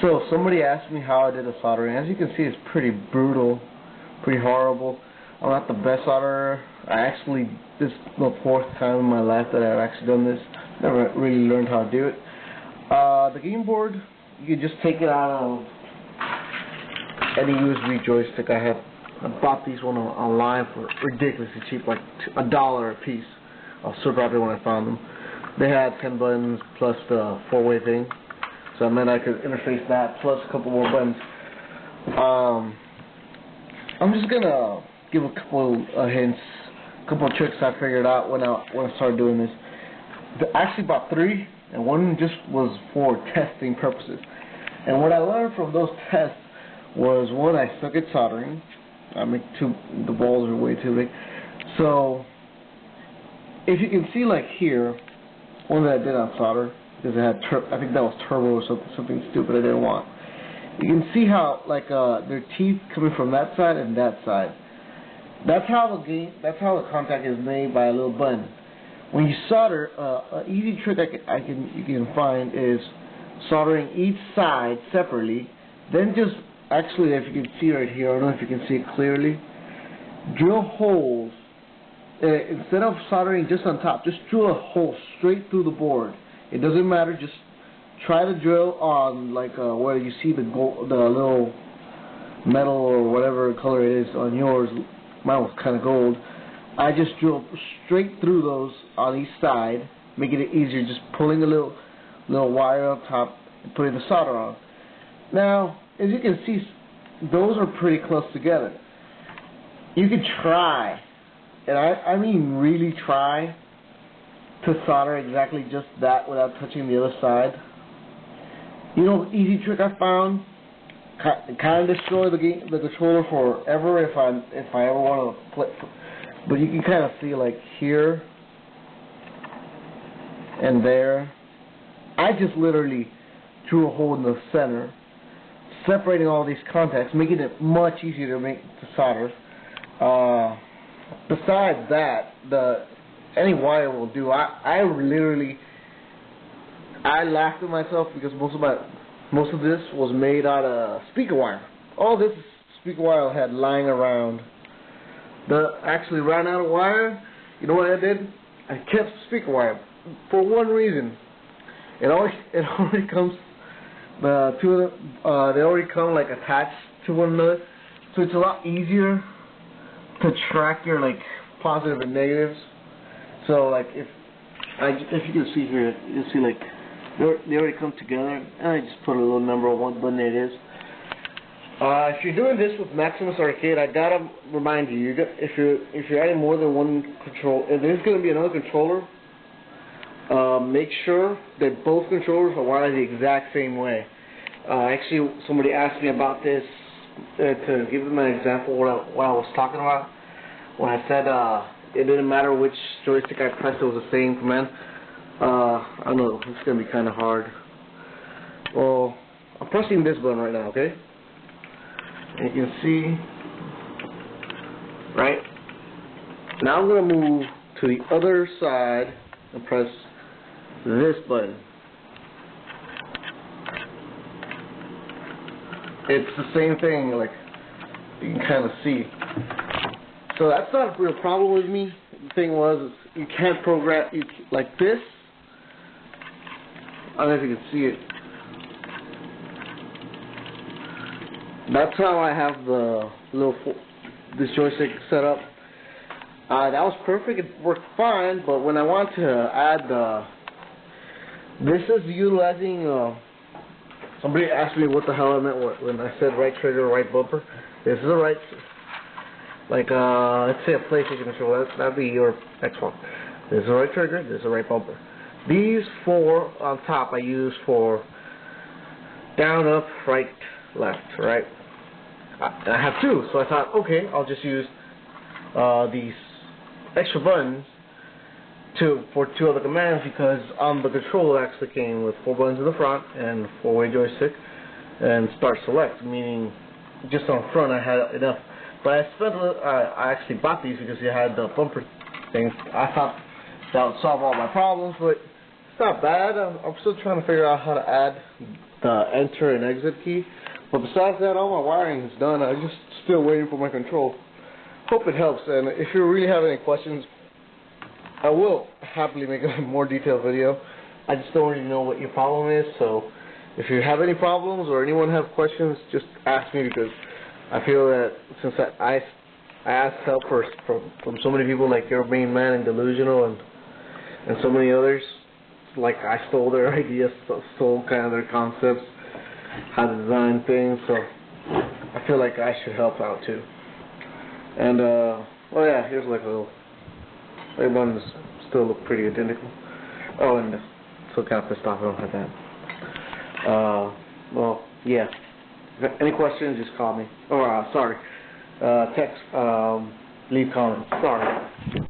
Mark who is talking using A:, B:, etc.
A: So somebody asked me how I did the soldering. As you can see, it's pretty brutal, pretty horrible. I'm not the best solderer. This is the fourth time in my life that I've actually done this. Never really learned how to do it. The game board, you can just take it out of any USB joystick. I bought these one online for ridiculously cheap, like $1 a piece. I was super happy when I found them. They had 10 buttons plus the 4-way thing, so I meant I could interface that plus a couple more buttons. I'm just gonna give a couple of hints, a couple of tricks I figured out when I started doing this. I actually bought 3, and one just was for testing purposes. And what I learned from those tests was, one, I suck at soldering. The balls are way too big. So if you can see, like here, one that I did on solder, because it had I think that was turbo or something stupid I didn't want. You can see how their teeth coming from that side and that side. That's how the contact is made by a little button. When you solder, an easy trick you can find is soldering each side separately. Then just actually, if you can see right here, I don't know if you can see it clearly. Drill holes. Instead of soldering just on top, just drill a hole straight through the board. It doesn't matter. Just try to drill on where you see the little metal or whatever color it is on yours. Mine was kind of gold. I just drilled straight through those on each side, making it easier. Just pulling a little wire up top and putting the solder on. Now, as you can see, those are pretty close together. You can try, and I mean really try, to solder exactly just that without touching the other side. You know, easy trick I found, kind of destroy the controller forever if I ever want to play. But you can kind of see, like here and there. I just literally drew a hole in the center, separating all these contacts, making it much easier to solder. Besides that, any wire will do. I laughed at myself because most of this was made out of speaker wire. All this speaker wire I had lying around. I actually ran out of wire. You know what I did? I kept speaker wire for one reason. It already comes. They already come attached to one another, so it's a lot easier to track your positive and negatives. So if you can see here, you see they already come together, and I just put a little number on what button it is. If you're doing this with Maximus Arcade, I gotta remind you, if you're adding more than one control, if there's gonna be another controller, make sure that both controllers are wired the exact same way. Actually, somebody asked me about this to give them an example what I was talking about when I said it didn't matter which joystick I pressed, it was the same command. I don't know, it's gonna be kind of hard. Well, I'm pressing this button right now, okay? And you can see, right? Now I'm gonna move to the other side and press this button. It's the same thing, you can kind of see. So that's not a real problem with me. The thing was, you can't program like this. I don't know if you can see it. That's how I have this joystick set up. That was perfect. It worked fine. But when I want to add this is utilizing. Somebody asked me what the hell I meant when I said right trigger, right bumper. This is a right. Let's say a PlayStation controller. That'd be your Xbox. This is a right trigger. This is a right bumper. These 4 on top I use for down, up, right, left, right. I have 2, so I thought, okay, I'll just use these extra buttons for 2 other commands, because on the controller it actually came with 4 buttons in the front and 4-way joystick and start select, meaning just on the front I had enough. But I actually bought these because they had the bumper things. I thought that would solve all my problems, but it's not bad. I'm still trying to figure out how to add the enter and exit key. But besides that, all my wiring is done. I'm just still waiting for my control. Hope it helps. And if you really have any questions, I will happily make a more detailed video. I just don't really know what your problem is. So if you have any problems or anyone have questions, just ask me, because I feel that since I asked help from so many people like your main man and Delusional and so many others, like I stole their ideas, stole kind of their concepts, how to design things, so I feel like I should help out too. And well, yeah, here's like a little, everyone's still look pretty identical. Oh, and so kind of pissed off I don't have that. Well, yeah. If you have any questions, just call me. Or sorry, text, leave comments. Sorry.